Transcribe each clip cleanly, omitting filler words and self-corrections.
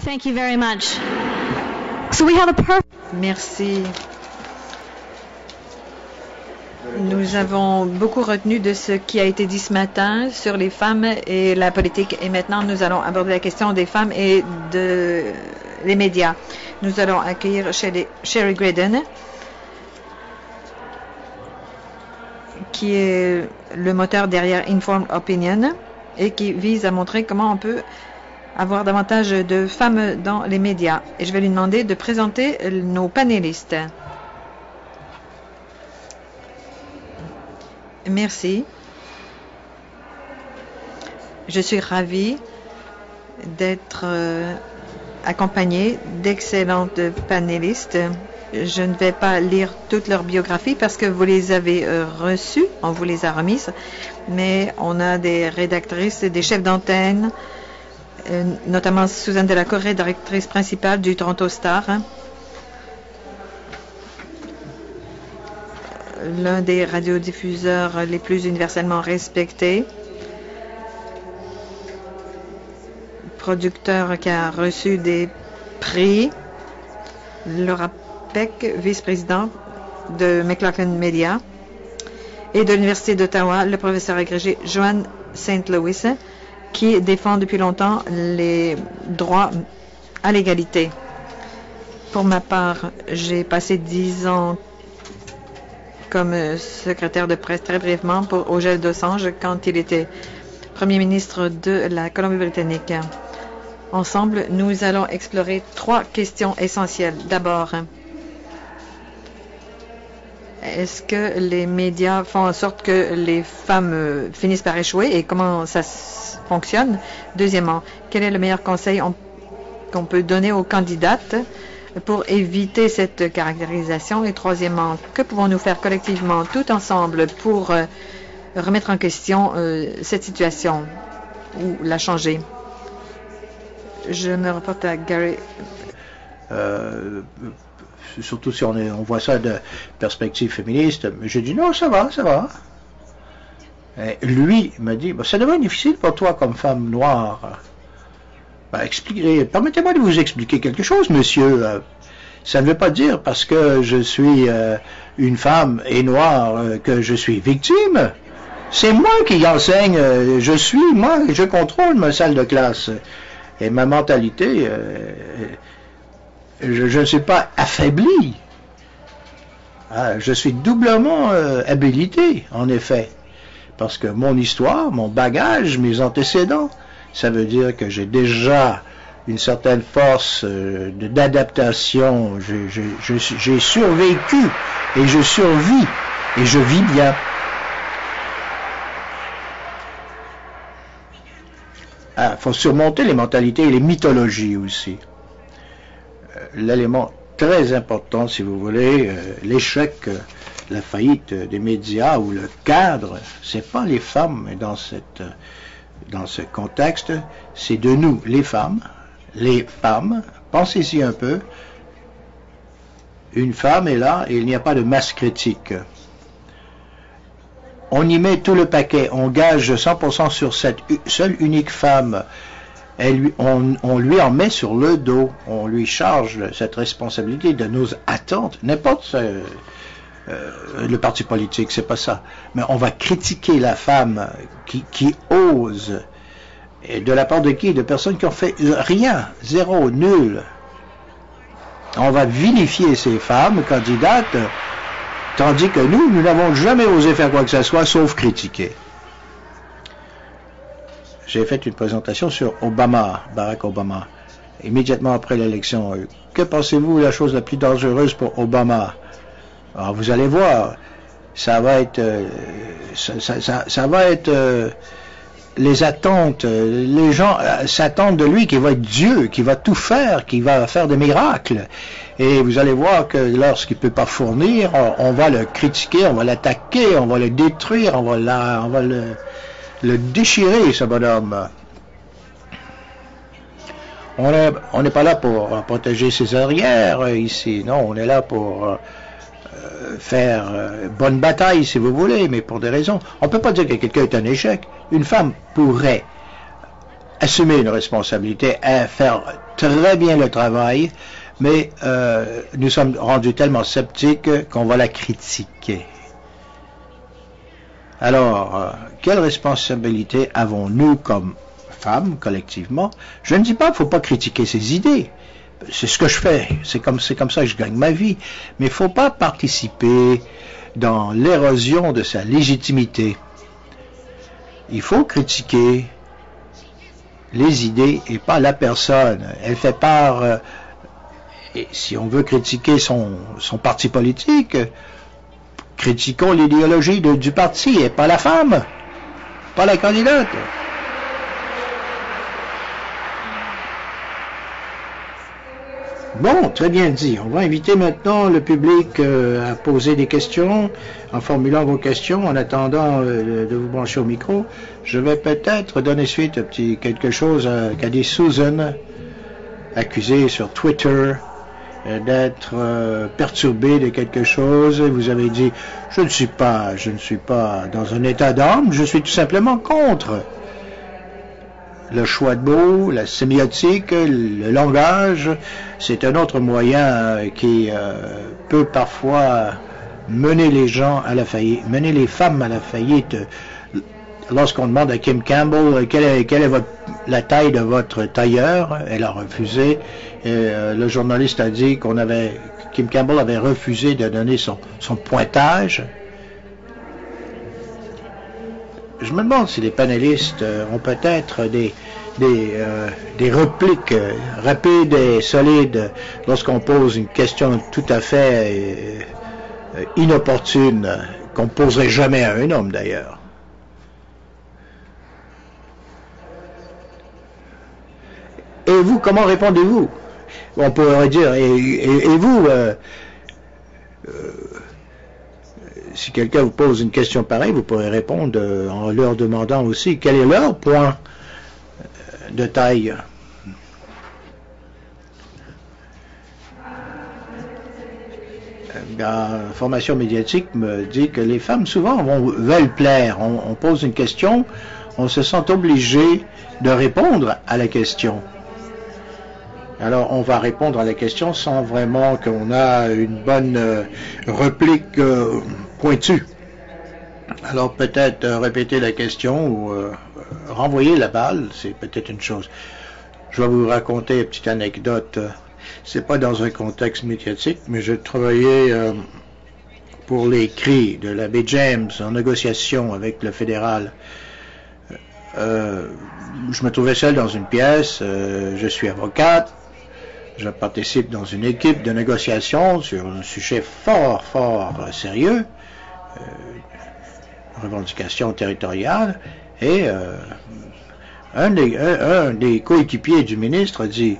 Thank you very much. So we have a Merci. Nous avons beaucoup retenu de ce qui a été dit ce matin sur les femmes et la politique. Et maintenant, nous allons aborder la question des femmes et des médias. Nous allons accueillir Sherry Graydon, qui est le moteur derrière Informed Opinion et qui vise à montrer comment on peut avoir davantage de femmes dans les médias. Et je vais lui demander de présenter nos panélistes. Merci. Je suis ravie d'être accompagnée d'excellentes panélistes. Je ne vais pas lire toute leur biographie parce que vous les avez reçues, on vous les a remises, mais on a des rédactrices et des chefs d'antenne, notamment Suzanne Delacour, rédactrice principale du Toronto Star, l'un des radiodiffuseurs les plus universellement respectés, producteur qui a reçu des prix, Laura Peck, vice-présidente de McLaughlin Media, et de l'Université d'Ottawa, le professeur agrégé Joanne St. Louis, qui défend depuis longtemps les droits à l'égalité. Pour ma part, j'ai passé 10 ans comme secrétaire de presse très brièvement au gel d'Assange quand il était Premier ministre de la Colombie-Britannique. Ensemble, nous allons explorer 3 questions essentielles. D'abord, est-ce que les médias font en sorte que les femmes finissent par échouer et comment ça fonctionne? Deuxièmement, quel est le meilleur conseil qu'on peut donner aux candidates pour éviter cette caractérisation? Et troisièmement, que pouvons-nous faire collectivement, tout ensemble, pour remettre en question cette situation ou la changer? Je me reporte à Gary. Surtout si on voit ça de perspective féministe. J'ai dit non, ça va, ça va. Et lui m'a dit, ça devient difficile pour toi comme femme noire. Permettez-moi de vous expliquer quelque chose, monsieur. Ça ne veut pas dire parce que je suis une femme et noire que je suis victime. C'est moi qui enseigne. Je contrôle ma salle de classe. Et ma mentalité, je ne suis pas affaibli. Je suis doublement habilité, en effet. Parce que mon histoire, mon bagage, mes antécédents, ça veut dire que j'ai déjà une certaine force d'adaptation. J'ai survécu et je survis et je vis bien. Il faut surmonter les mentalités et les mythologies aussi. L'élément très important, si vous voulez, l'échec, la faillite des médias ou le cadre, c'est pas les femmes dans ce contexte, c'est de nous, les femmes. Les femmes, pensez-y un peu, une femme est là et il n'y a pas de masse critique. On y met tout le paquet, on gage 100% sur cette seule unique femme. On lui en met sur le dos, on lui charge cette responsabilité de nos attentes, n'importe le parti politique, c'est pas ça. Mais on va critiquer la femme qui ose, et de la part de qui? De personnes qui ont fait rien, zéro, nul. On va vilifier ces femmes candidates, tandis que nous n'avons jamais osé faire quoi que ce soit, sauf critiquer. J'ai fait une présentation sur Obama, Barack Obama, immédiatement après l'élection. Que pensez-vous la chose la plus dangereuse pour Obama? Alors vous allez voir, ça va être les attentes. Les gens s'attendent de lui qu'il va être Dieu, qu'il va tout faire, qu'il va faire des miracles. Et vous allez voir que lorsqu'il ne peut pas fournir, on va le critiquer, on va l'attaquer, on va le détruire, on va le déchirer, ce bonhomme. On n'est pas là pour protéger ses arrières ici, non, on est là pour faire bonne bataille, si vous voulez, mais pour des raisons. On ne peut pas dire que quelqu'un est un échec. Une femme pourrait assumer une responsabilité, à faire très bien le travail, mais nous sommes rendus tellement sceptiques qu'on va la critiquer. Alors, quelle responsabilité avons-nous comme femmes, collectivement? Je ne dis pas qu'il ne faut pas critiquer ses idées. C'est ce que je fais. C'est comme ça que je gagne ma vie. Mais il ne faut pas participer dans l'érosion de sa légitimité. Il faut critiquer les idées et pas la personne. Elle fait part, et si on veut critiquer son parti politique, critiquons l'idéologie du parti et pas la femme, pas la candidate. Bon, très bien dit. On va inviter maintenant le public à poser des questions, en formulant vos questions, en attendant de vous brancher au micro. Je vais peut-être donner suite à quelque chose qu'a dit Susan, accusée sur Twitter d'être perturbée de quelque chose. Vous avez dit, je ne suis pas dans un état d'âme, je suis tout simplement contre. Le choix de mots, la sémiotique, le langage, c'est un autre moyen qui peut parfois mener les gens à la faillite, mener les femmes à la faillite. Lorsqu'on demande à Kim Campbell quelle est la taille de votre tailleur, elle a refusé. Le journaliste a dit Kim Campbell avait refusé de donner son pointage. Je me demande si les panélistes ont peut-être des répliques rapides et solides lorsqu'on pose une question tout à fait inopportune, qu'on ne poserait jamais à un homme d'ailleurs. Et vous, comment répondez-vous? On pourrait dire, et vous, si quelqu'un vous pose une question pareille, vous pourrez répondre en leur demandant aussi quel est leur point de taille. La formation médiatique me dit que les femmes souvent veulent plaire. On pose une question, on se sent obligé de répondre à la question. Alors, on va répondre à la question sans vraiment qu'on a une bonne réplique pointue. Alors, peut-être répéter la question ou renvoyer la balle, c'est peut-être une chose. Je vais vous raconter une petite anecdote. C'est pas dans un contexte médiatique, mais je travaillais pour les cris de l'abbé James en négociation avec le fédéral. Je me trouvais seul dans une pièce. Je suis avocate. Je participe dans une équipe de négociation sur un sujet fort sérieux, revendication territoriale, et un des coéquipiers du ministre dit,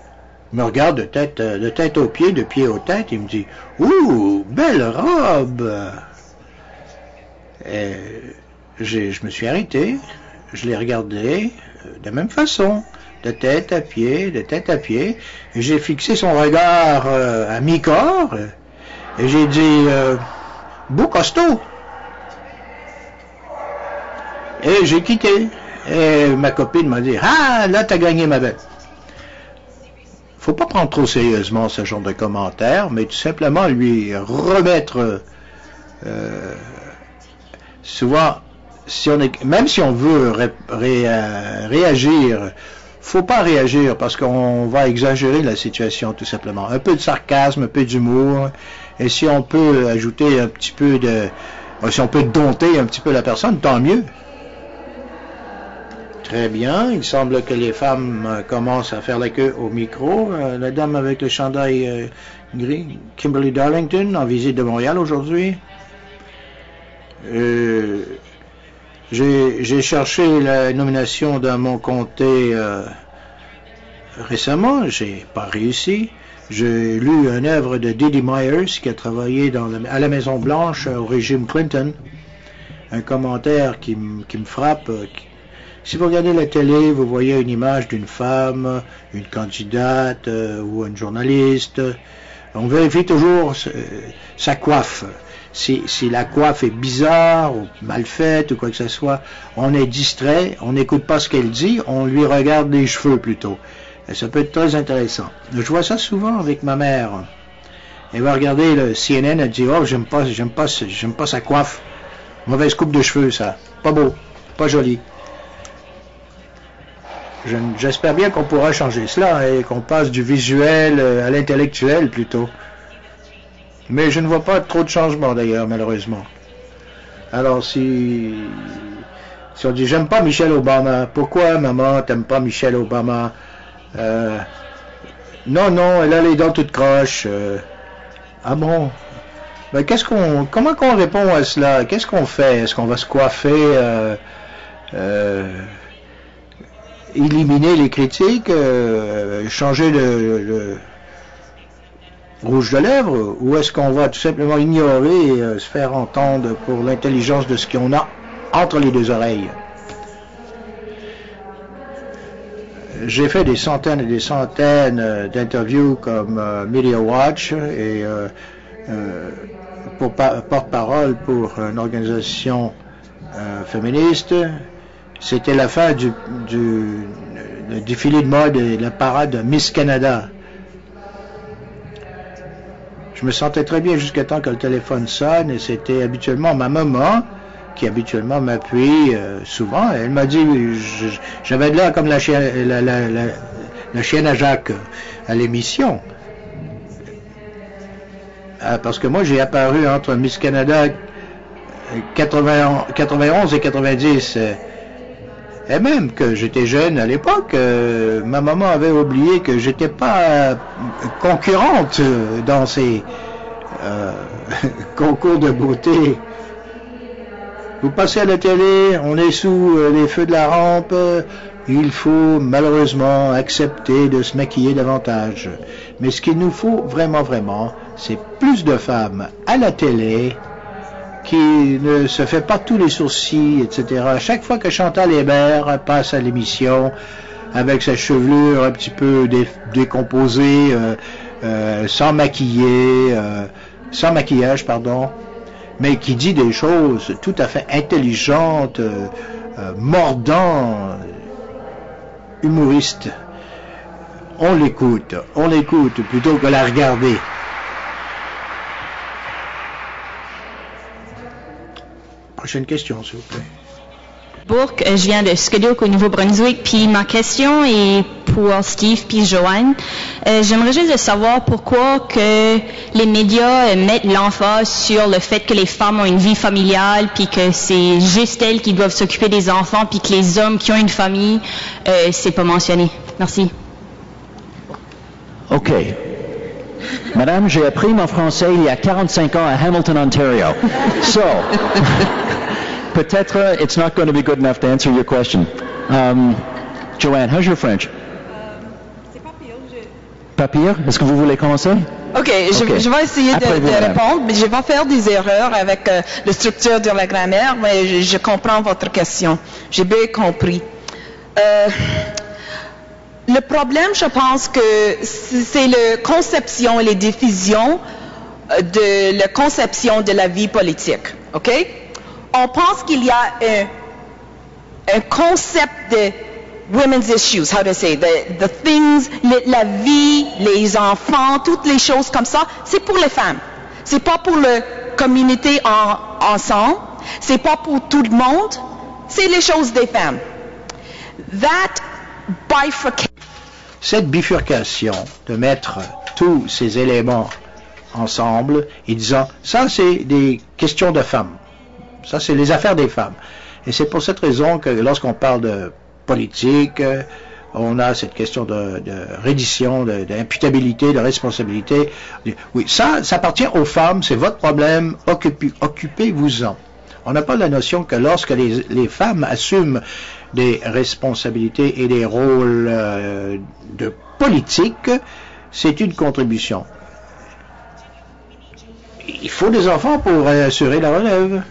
me regarde de tête aux pieds, de pied aux têtes, il me dit, ouh, belle robe. Et je me suis arrêté, je l'ai regardé de la même façon. De tête à pied, et j'ai fixé son regard à mi-corps, et j'ai dit, beau costaud. Et j'ai quitté. Et ma copine m'a dit, ah, là, t'as gagné, ma belle. Faut pas prendre trop sérieusement ce genre de commentaires, mais tout simplement lui remettre, souvent, même si on veut réagir, faut pas réagir parce qu'on va exagérer la situation tout simplement. Un peu de sarcasme, un peu d'humour, et si on peut ajouter un petit peu si on peut dompter un petit peu la personne, tant mieux. Très bien, il semble que les femmes commencent à faire la queue au micro. La dame avec le chandail gris, Kimberly Darlington, en visite de Montréal aujourd'hui. J'ai cherché la nomination dans mon comté récemment, j'ai pas réussi. J'ai lu une œuvre de Didi Myers qui a travaillé à la Maison Blanche au régime Clinton. Un commentaire qui me frappe. Si vous regardez la télé, vous voyez une image d'une femme, une candidate ou une journaliste. On vérifie toujours sa coiffe. si la coiffe est bizarre ou mal faite ou quoi que ce soit, on est distrait, on n'écoute pas ce qu'elle dit, on lui regarde les cheveux plutôt. Et ça peut être très intéressant. Je vois ça souvent avec ma mère. Elle va regarder le CNN, elle dit « Oh, j'aime pas sa coiffe. Mauvaise coupe de cheveux, ça. Pas beau, pas joli. » J'espère bien qu'on pourra changer cela et qu'on passe du visuel à l'intellectuel plutôt. Mais je ne vois pas trop de changements d'ailleurs, malheureusement. Alors si on dit j'aime pas Michelle Obama, pourquoi maman t'aimes pas Michelle Obama? Non, elle a les dents toutes croches. Ah bon? Ben comment qu'on répond à cela? Qu'est-ce qu'on fait? Est-ce qu'on va se coiffer? Éliminer les critiques, changer le rouge de lèvres, ou est-ce qu'on va tout simplement ignorer et se faire entendre pour l'intelligence de ce qu'on a entre les deux oreilles? J'ai fait des centaines et des centaines d'interviews comme Media Watch et pour porte-parole pour une organisation féministe. C'était la fin du défilé de mode et la parade Miss Canada. Je me sentais très bien jusqu'à temps que le téléphone sonne et c'était habituellement ma maman qui habituellement m'appuie souvent. Elle m'a dit, j'avais de l'air comme la chienne à Jacques à l'émission. Parce que moi j'ai apparu entre Miss Canada 91 et 90. Et même que j'étais jeune à l'époque, ma maman avait oublié que j'étais pas concurrente dans ces concours de beauté. Vous passez à la télé, on est sous les feux de la rampe, il faut malheureusement accepter de se maquiller davantage. Mais ce qu'il nous faut vraiment, c'est plus de femmes à la télé, qui ne se fait pas tous les sourcils, etc. À chaque fois que Chantal Hébert passe à l'émission, avec sa chevelure un petit peu décomposée, sans maquillage, mais qui dit des choses tout à fait intelligentes, mordantes, humoristes, on l'écoute plutôt que la regarder. Prochaine question, s'il vous plaît. Bourque, je viens de Squidouc au Nouveau-Brunswick, puis ma question est pour Steve puis Joanne. J'aimerais juste savoir pourquoi que les médias mettent l'emphase sur le fait que les femmes ont une vie familiale, puis que c'est juste elles qui doivent s'occuper des enfants, puis que les hommes qui ont une famille, c'est pas mentionné. Merci. OK. Madame, j'ai appris mon français il y a 45 ans à Hamilton, Ontario. So, peut-être it's not going to be good enough to answer your question. Joanne, how's your French? C'est pas pire. Pas pire? Est-ce que vous voulez commencer? OK, je vais essayer de répondre, mais je vais faire des erreurs avec la structure de la grammaire, mais je comprends votre question. J'ai bien compris. Le problème, je pense que c'est la conception et les diffusions de la conception de la vie politique. OK? On pense qu'il y a un concept de women's issues, how to say, the things, la vie, les enfants, toutes les choses comme ça, c'est pour les femmes. C'est pas pour la communauté ensemble, c'est pas pour tout le monde, c'est les choses des femmes. Cette bifurcation de mettre tous ces éléments ensemble et disant ça c'est des questions de femmes, ça c'est les affaires des femmes, et c'est pour cette raison que lorsqu'on parle de politique, on a cette question de reddition, d'imputabilité, de responsabilité. Oui, ça appartient aux femmes, c'est votre problème, occupez-vous-en. On n'a pas la notion que lorsque les femmes assument des responsabilités et des rôles de politique, c'est une contribution. Il faut des enfants pour assurer la relève.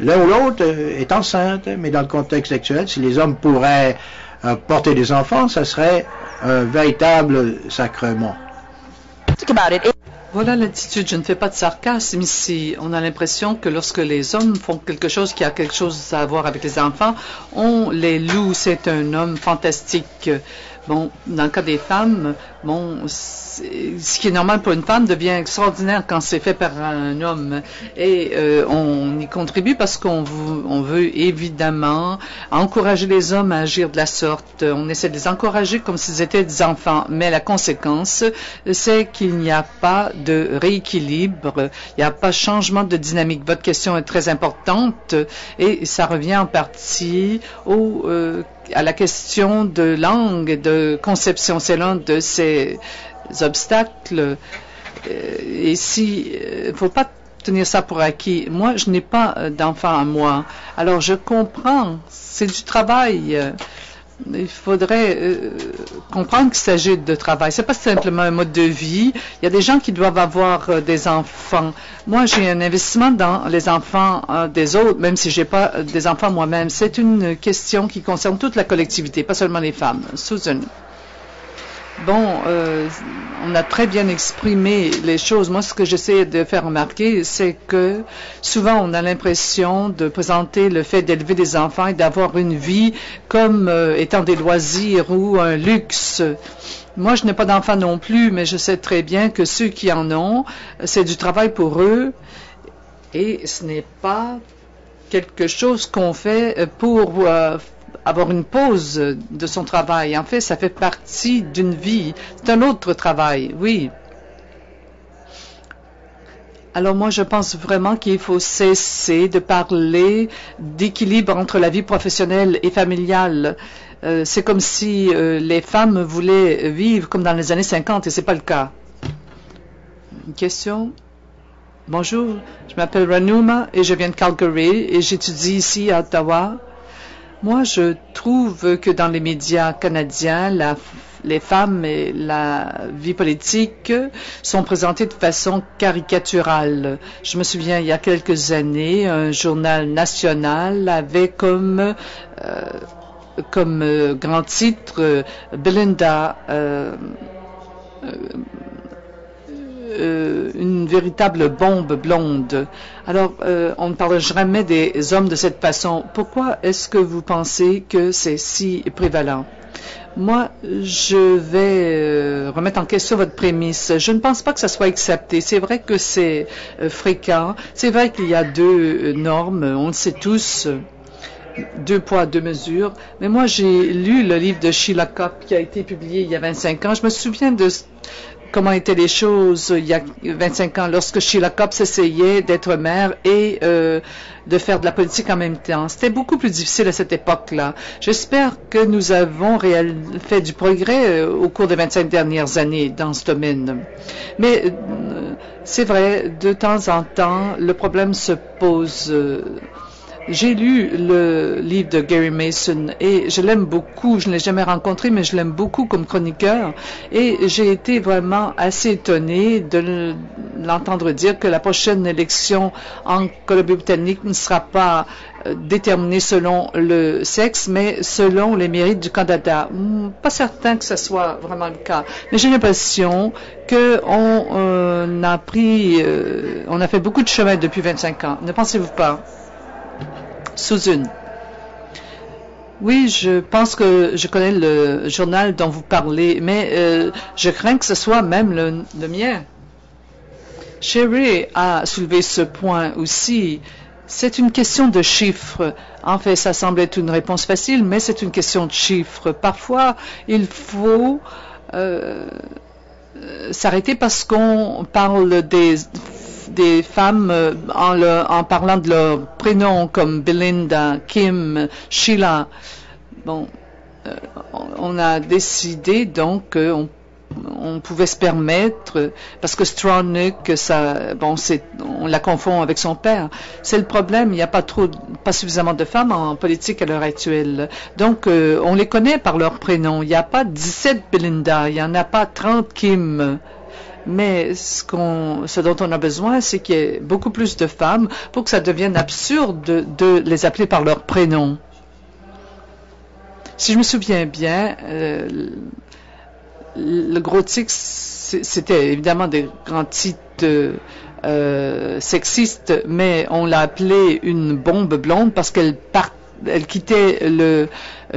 L'un ou l'autre est enceinte, mais dans le contexte actuel, si les hommes pourraient porter des enfants, ça serait un véritable sacrement. Voilà l'attitude. Je ne fais pas de sarcasme ici. On a l'impression que lorsque les hommes font quelque chose qui a quelque chose à voir avec les enfants, on les loue. C'est un homme fantastique. Bon, dans le cas des femmes, bon, ce qui est normal pour une femme devient extraordinaire quand c'est fait par un homme. Et on y contribue parce qu'on veut évidemment encourager les hommes à agir de la sorte. On essaie de les encourager comme s'ils étaient des enfants. Mais la conséquence, c'est qu'il n'y a pas de rééquilibre, il n'y a pas de changement de dynamique. Votre question est très importante et ça revient en partie à la question de langue et de conception. C'est l'un de ces obstacles. Et si, faut pas tenir ça pour acquis. Moi, je n'ai pas d'enfant à moi. Alors, je comprends. C'est du travail. Il faudrait comprendre qu'il s'agit de travail. C'est pas simplement un mode de vie. Il y a des gens qui doivent avoir des enfants. Moi, j'ai un investissement dans les enfants des autres, même si j'ai pas des enfants moi-même. C'est une question qui concerne toute la collectivité, pas seulement les femmes. Susan. Bon, on a très bien exprimé les choses. Moi, ce que j'essaie de faire remarquer, c'est que souvent, on a l'impression de présenter le fait d'élever des enfants et d'avoir une vie comme étant des loisirs ou un luxe. Moi, je n'ai pas d'enfants non plus, mais je sais très bien que ceux qui en ont, c'est du travail pour eux et ce n'est pas quelque chose qu'on fait pour avoir une pause de son travail. En fait, ça fait partie d'une vie. C'est un autre travail, oui. Alors moi, je pense vraiment qu'il faut cesser de parler d'équilibre entre la vie professionnelle et familiale. C'est comme si les femmes voulaient vivre comme dans les années 50 et c'est pas le cas. Une question? Bonjour, je m'appelle Ranuma et je viens de Calgary et j'étudie ici à Ottawa. Moi, je trouve que dans les médias canadiens, les femmes et la vie politique sont présentées de façon caricaturale. Je me souviens, il y a quelques années, un journal national avait comme grand titre Belinda, une véritable bombe blonde. Alors, on ne parle jamais des hommes de cette façon. Pourquoi est-ce que vous pensez que c'est si prévalent? Moi, je vais remettre en question votre prémisse. Je ne pense pas que ça soit accepté. C'est vrai que c'est fréquent. C'est vrai qu'il y a deux normes. On le sait tous. 2 poids, 2 mesures. Mais moi, j'ai lu le livre de Sheila Kopp qui a été publié il y a 25 ans. Je me souviens de comment étaient les choses il y a 25 ans lorsque Sheila Kopp s'essayait d'être mère et de faire de la politique en même temps. C'était beaucoup plus difficile à cette époque-là. J'espère que nous avons fait du progrès au cours des 25 dernières années dans ce domaine. Mais c'est vrai, de temps en temps, le problème se pose. J'ai lu le livre de Gary Mason et je l'aime beaucoup. Je ne l'ai jamais rencontré, mais je l'aime beaucoup comme chroniqueur. Et j'ai été vraiment assez étonnée de l'entendre dire que la prochaine élection en Colombie-Britannique ne sera pas déterminée selon le sexe, mais selon les mérites du candidat. Pas certain que ce soit vraiment le cas. Mais j'ai l'impression qu'on a fait beaucoup de chemin depuis 25 ans. Ne pensez-vous pas? Susan. Oui, je pense que je connais le journal dont vous parlez, mais je crains que ce soit même le mien. Sherry a soulevé ce point aussi. C'est une question de chiffres. En fait, ça semble être une réponse facile, mais c'est une question de chiffres. Parfois, il faut s'arrêter parce qu'on parle des femmes en parlant de leurs prénoms comme Belinda, Kim, Sheila. Bon, on a décidé donc qu'on pouvait se permettre, parce que Stronach, on la confond avec son père. C'est le problème, il n'y a pas suffisamment de femmes en politique à l'heure actuelle. Donc, on les connaît par leurs prénoms. Il n'y a pas 17 Belinda, il n'y en a pas 30 Kim. Mais ce dont on a besoin, c'est qu'il y ait beaucoup plus de femmes pour que ça devienne absurde de les appeler par leur prénom. Si je me souviens bien, le gros titre, c'était évidemment des grands titres sexiste, mais on l'a appelée une bombe blonde parce qu'elle quittait le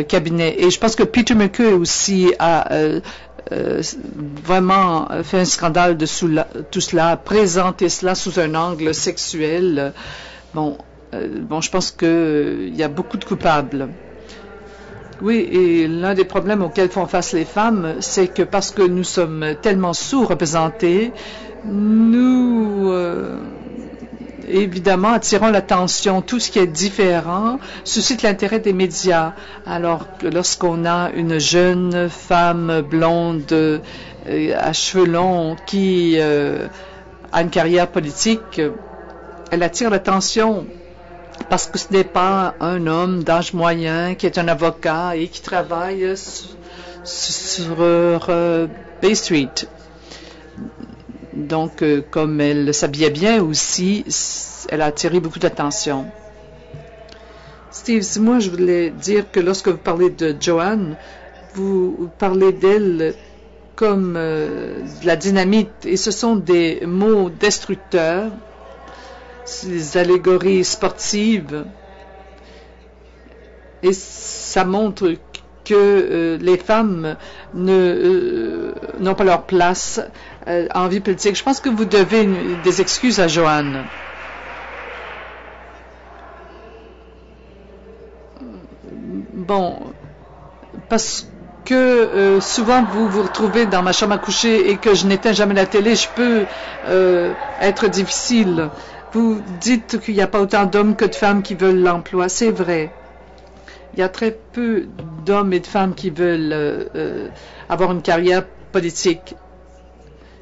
cabinet. Et je pense que Peter McCurry aussi a vraiment fait un scandale de tout cela, présenté cela sous un angle sexuel. Bon, je pense qu'il y a beaucoup de coupables. Oui, et l'un des problèmes auxquels font face les femmes, c'est que parce que nous sommes tellement sous-représentés, nous, évidemment, attirons l'attention. Tout ce qui est différent suscite l'intérêt des médias. Alors que lorsqu'on a une jeune femme blonde à cheveux longs qui a une carrière politique, elle attire l'attention. Parce que ce n'est pas un homme d'âge moyen qui est un avocat et qui travaille sur Bay Street. Donc, comme elle s'habillait bien aussi, elle a attiré beaucoup d'attention. Steve, moi, je voulais dire que lorsque vous parlez de Joanne, vous parlez d'elle comme de la dynamite, et ce sont des mots destructeurs. Ces allégories sportives, et ça montre que les femmes n'ont pas leur place en vie politique. Je pense que vous devez des excuses à Joanne. Bon, parce que souvent vous vous retrouvez dans ma chambre à coucher et que je n'éteins jamais la télé, je peux être difficile. Vous dites qu'il n'y a pas autant d'hommes que de femmes qui veulent l'emploi. C'est vrai. Il y a très peu d'hommes et de femmes qui veulent avoir une carrière politique.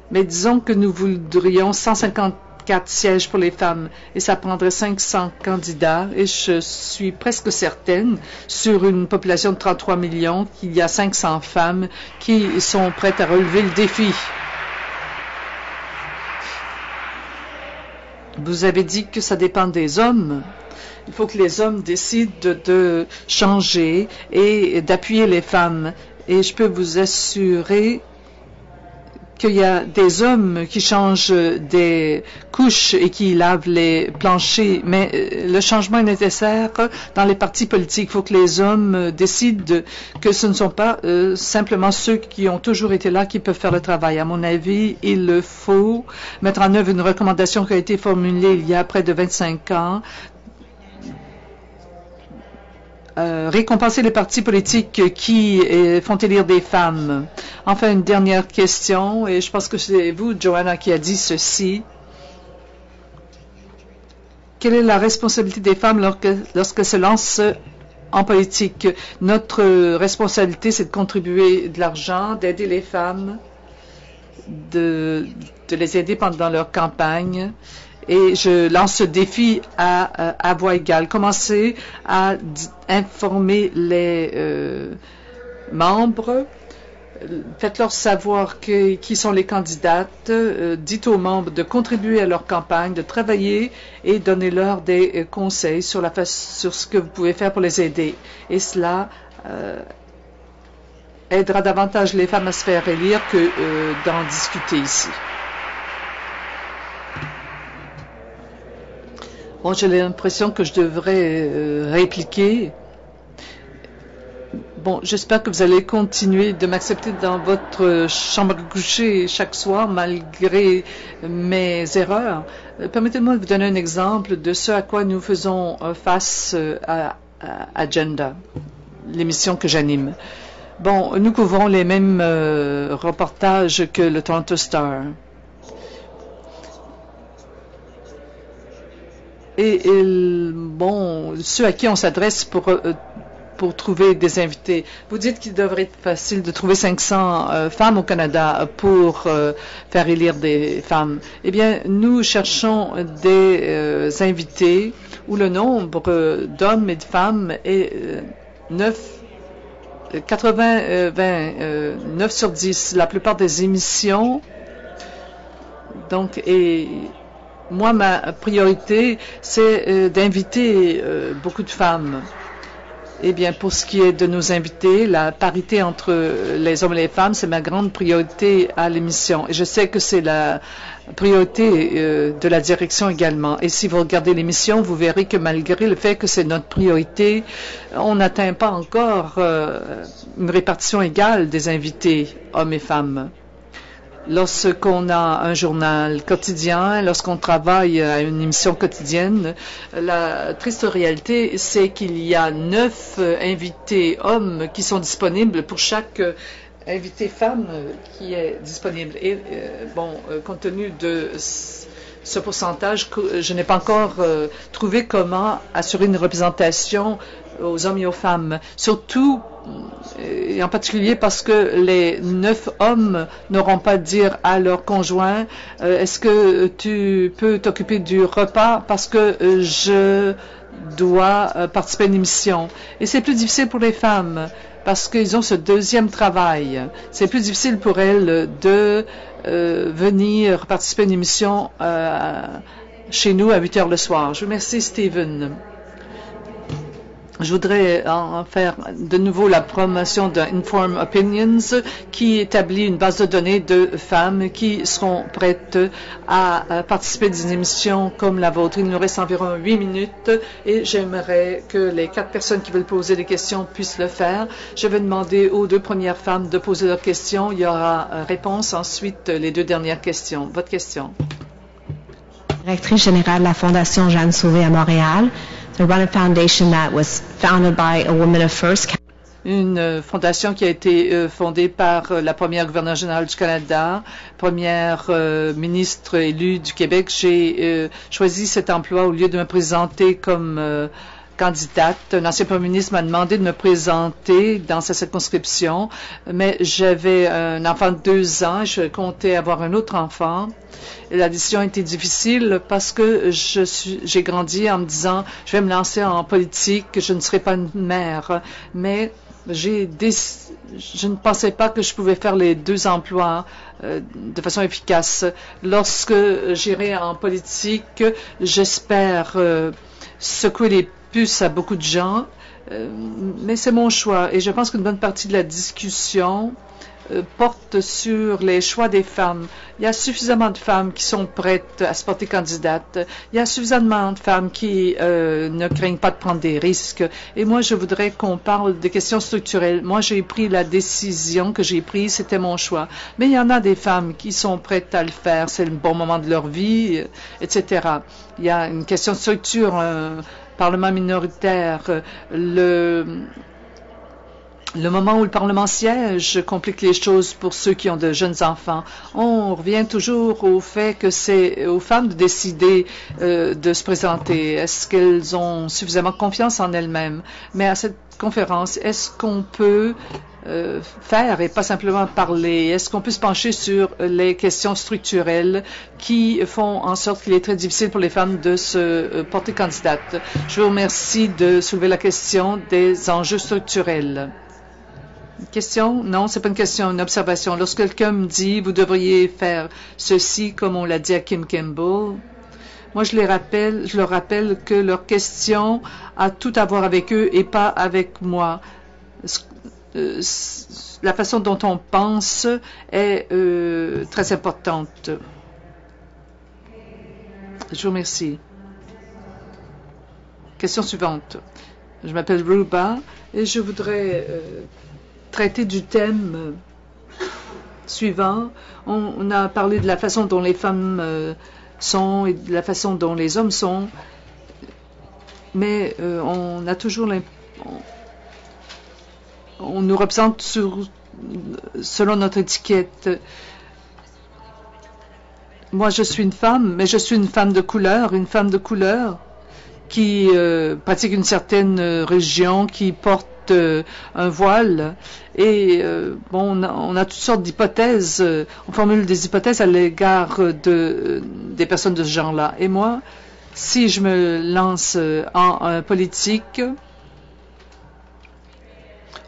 Mais disons que nous voudrions 154 sièges pour les femmes et ça prendrait 500 candidats. Et je suis presque certaine, sur une population de 33 millions, qu'il y a 500 femmes qui sont prêtes à relever le défi. Vous avez dit que ça dépend des hommes. Il faut que les hommes décident de changer et d'appuyer les femmes. Et je peux vous assurer qu'il y a des hommes qui changent des couches et qui lavent les planchers, mais le changement est nécessaire dans les partis politiques. Il faut que les hommes décident que ce ne sont pas simplement ceux qui ont toujours été là qui peuvent faire le travail. À mon avis, il faut mettre en œuvre une recommandation qui a été formulée il y a près de 25 ans, récompenser les partis politiques qui font élire des femmes. Enfin, une dernière question, et je pense que c'est vous, Joanna, qui a dit ceci. Quelle est la responsabilité des femmes lorsqu'elles se lancent en politique? Notre responsabilité, c'est de contribuer de l'argent, d'aider les femmes, de les aider pendant leur campagne. Et je lance ce défi à voix égale. Commencez à informer les membres. Faites-leur savoir qui sont les candidates. Dites aux membres de contribuer à leur campagne, de travailler et donnez-leur des conseils sur ce que vous pouvez faire pour les aider. Et cela aidera davantage les femmes à se faire élire que d'en discuter ici. Bon, j'ai l'impression que je devrais répliquer. Bon, j'espère que vous allez continuer de m'accepter dans votre chambre à coucher chaque soir, malgré mes erreurs. Permettez-moi de vous donner un exemple de ce à quoi nous faisons face à Agenda, l'émission que j'anime. Bon, nous couvrons les mêmes reportages que le Toronto Star. Et bon, ceux à qui on s'adresse pour trouver des invités. Vous dites qu'il devrait être facile de trouver 500 femmes au Canada pour faire élire des femmes. Eh bien, nous cherchons des invités où le nombre d'hommes et de femmes est 9 sur 10. La plupart des émissions, donc, et moi, ma priorité, c'est d'inviter beaucoup de femmes. Eh bien, pour ce qui est de nos invités, la parité entre les hommes et les femmes, c'est ma grande priorité à l'émission. Et je sais que c'est la priorité de la direction également. Et si vous regardez l'émission, vous verrez que malgré le fait que c'est notre priorité, on n'atteint pas encore une répartition égale des invités, hommes et femmes. Lorsqu'on a un journal quotidien, lorsqu'on travaille à une émission quotidienne, la triste réalité, c'est qu'il y a 9 invités hommes qui sont disponibles pour chaque invité femme qui est disponible. Et compte tenu de ce pourcentage, je n'ai pas encore trouvé comment assurer une représentation aux hommes et aux femmes, surtout et en particulier parce que les 9 hommes n'auront pas à dire à leur conjoint est-ce que tu peux t'occuper du repas parce que je dois participer à une émission. Et c'est plus difficile pour les femmes parce qu'ils ont ce deuxième travail. C'est plus difficile pour elles de venir participer à une émission chez nous à 8 heures le soir. Je vous remercie, Stephen. Je voudrais en faire de nouveau la promotion d'Inform Opinions qui établit une base de données de femmes qui seront prêtes à participer à des émissions comme la vôtre. Il nous reste environ 8 minutes et j'aimerais que les 4 personnes qui veulent poser des questions puissent le faire. Je vais demander aux 2 premières femmes de poser leurs questions. Il y aura réponse ensuite les 2 dernières questions. Votre question. Directrice générale de la Fondation Jeanne Sauvé à Montréal. To run a foundation that was founded by a woman of first. Une fondation qui a été fondée par la première gouverneure générale du Canada, première ministre élue du Québec. J'ai choisi cet emploi au lieu de me présenter comme candidate. Un ancien premier ministre m'a demandé de me présenter dans sa circonscription, mais j'avais un enfant de 2 ans, je comptais avoir un autre enfant. Et la décision a été difficile parce que j'ai grandi en me disant je vais me lancer en politique, je ne serai pas une mère. Mais je ne pensais pas que je pouvais faire les 2 emplois de façon efficace. Lorsque j'irai en politique, j'espère secouer les puces à beaucoup de gens, mais c'est mon choix. Et je pense qu'une bonne partie de la discussion porte sur les choix des femmes. Il y a suffisamment de femmes qui sont prêtes à se porter candidates. Il y a suffisamment de femmes qui ne craignent pas de prendre des risques. Et moi, je voudrais qu'on parle des questions structurelles. Moi, j'ai pris la décision que j'ai prise, c'était mon choix. Mais il y en a des femmes qui sont prêtes à le faire. C'est le bon moment de leur vie, etc. Il y a une question de structure, un parlement minoritaire, le moment où le Parlement siège complique les choses pour ceux qui ont de jeunes enfants. On revient toujours au fait que c'est aux femmes de décider de se présenter. Est-ce qu'elles ont suffisamment confiance en elles-mêmes? Mais à cette conférence, est-ce qu'on peut faire et pas simplement parler? Est-ce qu'on peut se pencher sur les questions structurelles qui font en sorte qu'il est très difficile pour les femmes de se porter candidate? Je vous remercie de soulever la question des enjeux structurels. Question? Non, c'est pas une question, une observation. Lorsque quelqu'un me dit, vous devriez faire ceci, comme on l'a dit à Kim Campbell, moi je leur rappelle que leur question a tout à voir avec eux et pas avec moi. La façon dont on pense est très importante. Je vous remercie. Question suivante. Je m'appelle Ruba et je voudrais traiter du thème suivant. On a parlé de la façon dont les femmes sont et de la façon dont les hommes sont, mais on a toujours on nous représente selon notre étiquette. Moi, je suis une femme, mais je suis une femme de couleur qui pratique une certaine religion, qui porte un voile. Et on a toutes sortes d'hypothèses. On formule des hypothèses à l'égard des personnes de ce genre-là. Et moi, si je me lance en politique,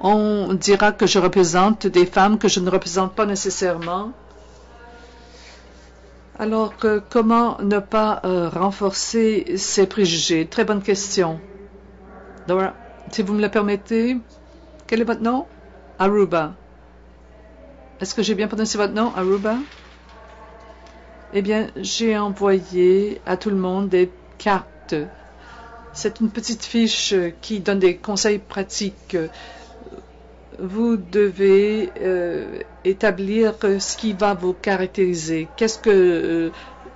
on dira que je représente des femmes que je ne représente pas nécessairement. Alors, comment ne pas renforcer ces préjugés? Très bonne question. Dora. Si vous me le permettez, quel est votre nom? Aruba. Est-ce que j'ai bien prononcé votre nom, Aruba? Eh bien, j'ai envoyé à tout le monde des cartes. C'est une petite fiche qui donne des conseils pratiques. Vous devez établir ce qui va vous caractériser. Qu'est-ce que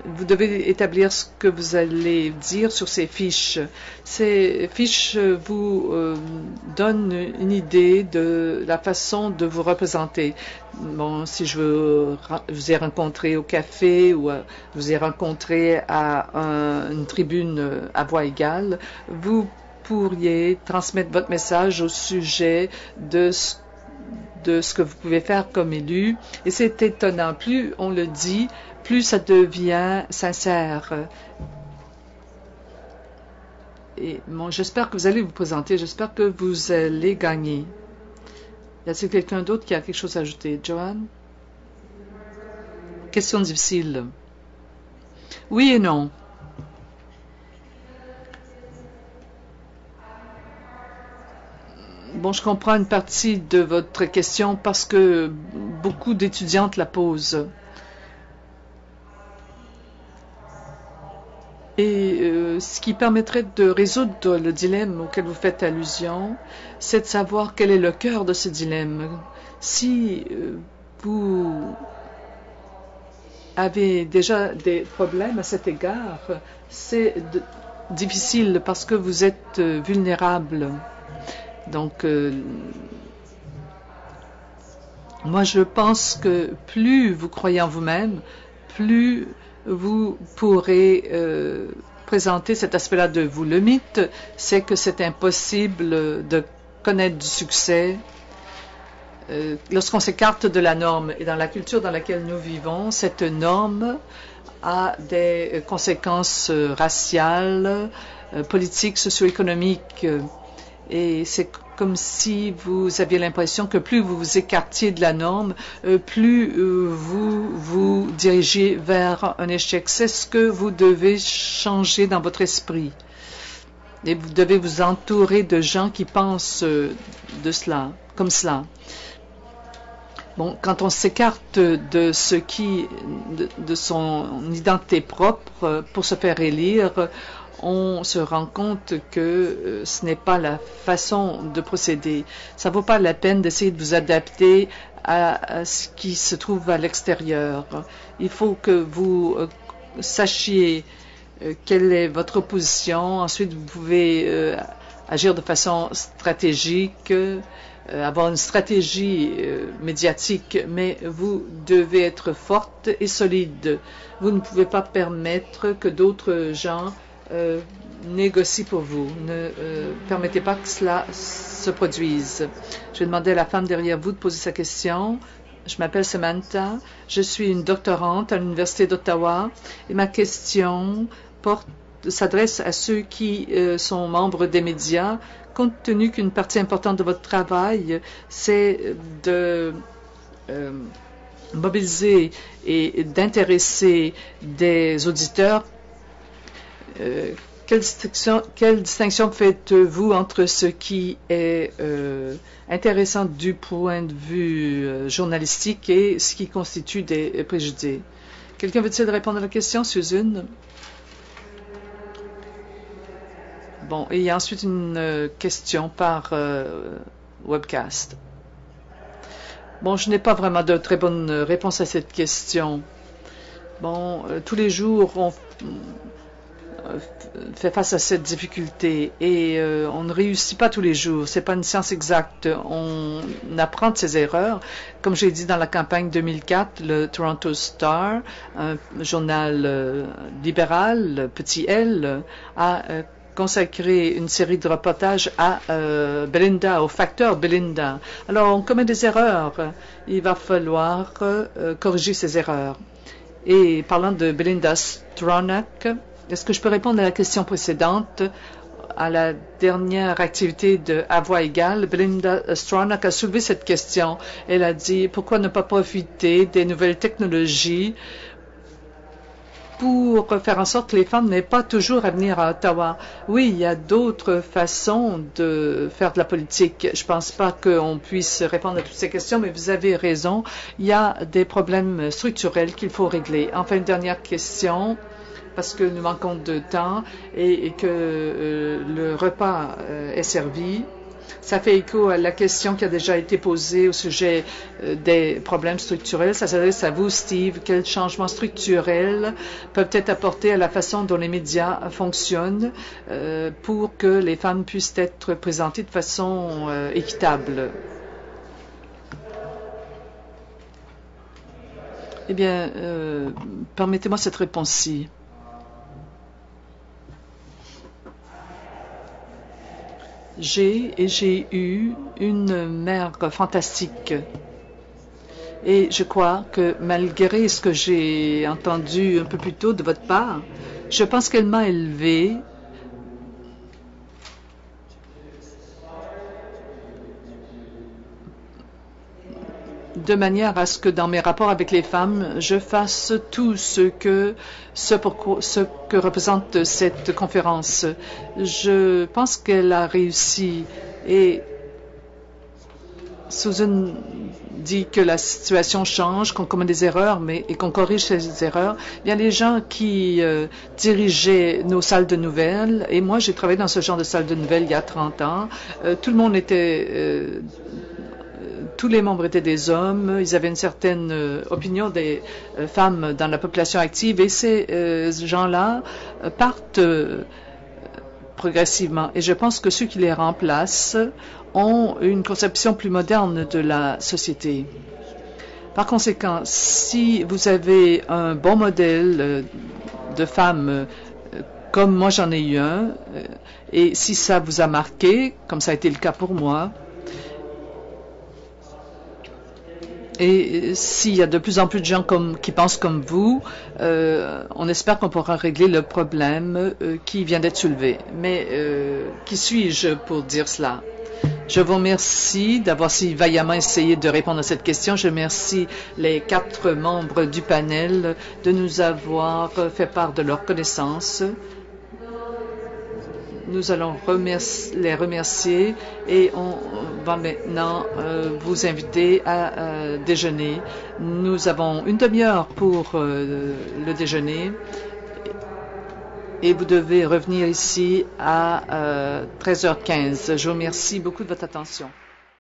vous devez établir ce que vous allez dire sur ces fiches. Ces fiches vous donnent une idée de la façon de vous représenter. Bon, si je vous ai rencontré au café ou vous ai rencontré à une tribune à voix égale, vous pourriez transmettre votre message au sujet de ce que vous pouvez faire comme élu. Et c'est étonnant. Plus on le dit, plus ça devient sincère. Et bon, j'espère que vous allez vous présenter. J'espère que vous allez gagner. Y a-t-il quelqu'un d'autre qui a quelque chose à ajouter? Joanne? Question difficile. Oui et non. Bon, je comprends une partie de votre question parce que beaucoup d'étudiantes la posent. Et ce qui permettrait de résoudre le dilemme auquel vous faites allusion, c'est de savoir quel est le cœur de ce dilemme. Si vous avez déjà des problèmes à cet égard, c'est difficile parce que vous êtes vulnérable. Donc, moi, je pense que plus vous croyez en vous-même, plus vous pourrez présenter cet aspect-là de vous. Le mythe, c'est que c'est impossible de connaître du succès lorsqu'on s'écarte de la norme. Et dans la culture dans laquelle nous vivons, cette norme a des conséquences raciales, politiques, socio-économiques. Et c'est comme si vous aviez l'impression que plus vous vous écartiez de la norme, plus vous vous dirigez vers un échec. C'est ce que vous devez changer dans votre esprit. Et vous devez vous entourer de gens qui pensent de cela, comme cela. Bon, quand on s'écarte de de son identité propre pour se faire élire, on se rend compte que ce n'est pas la façon de procéder. Ça ne vaut pas la peine d'essayer de vous adapter à ce qui se trouve à l'extérieur. Il faut que vous sachiez quelle est votre position. Ensuite, vous pouvez agir de façon stratégique, avoir une stratégie médiatique, mais vous devez être forte et solide. Vous ne pouvez pas permettre que d'autres gens négocient pour vous. Ne permettez pas que cela se produise. Je vais demander à la femme derrière vous de poser sa question. Je m'appelle Samantha. Je suis une doctorante à l'Université d'Ottawa et ma question s'adresse à ceux qui sont membres des médias. Compte tenu qu'une partie importante de votre travail, c'est de mobiliser et d'intéresser des auditeurs, quelle distinction faites-vous entre ce qui est intéressant du point de vue journalistique et ce qui constitue des préjugés? Quelqu'un veut-il répondre à la question, Susan? Bon, et il y a ensuite une question par webcast. Bon, je n'ai pas vraiment de très bonne réponse à cette question. Bon, tous les jours, on fait face à cette difficulté et on ne réussit pas tous les jours. C'est pas une science exacte. On apprend de ses erreurs. Comme j'ai dit dans la campagne 2004, le Toronto Star, un journal libéral, petit L, a consacré une série de reportages à Belinda, au facteur Belinda. Alors, on commet des erreurs. Il va falloir corriger ces erreurs. Et parlant de Belinda Stronach, est-ce que je peux répondre à la question précédente? À la dernière activité de À voix égale, Belinda Stronach a soulevé cette question. Elle a dit, pourquoi ne pas profiter des nouvelles technologies pour faire en sorte que les femmes n'aient pas toujours à venir à Ottawa. Oui, il y a d'autres façons de faire de la politique. Je ne pense pas qu'on puisse répondre à toutes ces questions, mais vous avez raison. Il y a des problèmes structurels qu'il faut régler. Enfin, une dernière question, parce que nous manquons de temps et que le repas est servi. Ça fait écho à la question qui a déjà été posée au sujet des problèmes structurels. Ça s'adresse à vous, Steve. Quels changements structurels peuvent être apportés à la façon dont les médias fonctionnent pour que les femmes puissent être présentées de façon équitable? Eh bien, permettez-moi cette réponse-ci. J'ai eu une mère fantastique. Et je crois que malgré ce que j'ai entendu un peu plus tôt de votre part, je pense qu'elle m'a élevée de manière à ce que dans mes rapports avec les femmes, je fasse tout ce que représente cette conférence. Je pense qu'elle a réussi et Susan dit que la situation change, qu'on commet des erreurs et qu'on corrige ces erreurs. Il y a les gens qui dirigeaient nos salles de nouvelles et moi j'ai travaillé dans ce genre de salle de nouvelles il y a 30 ans. Tout le monde était... tous les membres étaient des hommes, ils avaient une certaine opinion des femmes dans la population active et ces gens-là partent progressivement. Et je pense que ceux qui les remplacent ont une conception plus moderne de la société. Par conséquent, si vous avez un bon modèle de femme comme moi j'en ai eu un, et si ça vous a marqué, comme ça a été le cas pour moi, et s'il y a de plus en plus de gens qui pensent comme vous, on espère qu'on pourra régler le problème qui vient d'être soulevé. Mais qui suis-je pour dire cela? Je vous remercie d'avoir si vaillamment essayé de répondre à cette question. Je remercie les 4 membres du panel de nous avoir fait part de leurs connaissances. Nous allons les remercier et on va maintenant vous inviter à déjeuner. Nous avons une demi-heure pour le déjeuner et vous devez revenir ici à 13h15. Je vous remercie beaucoup de votre attention.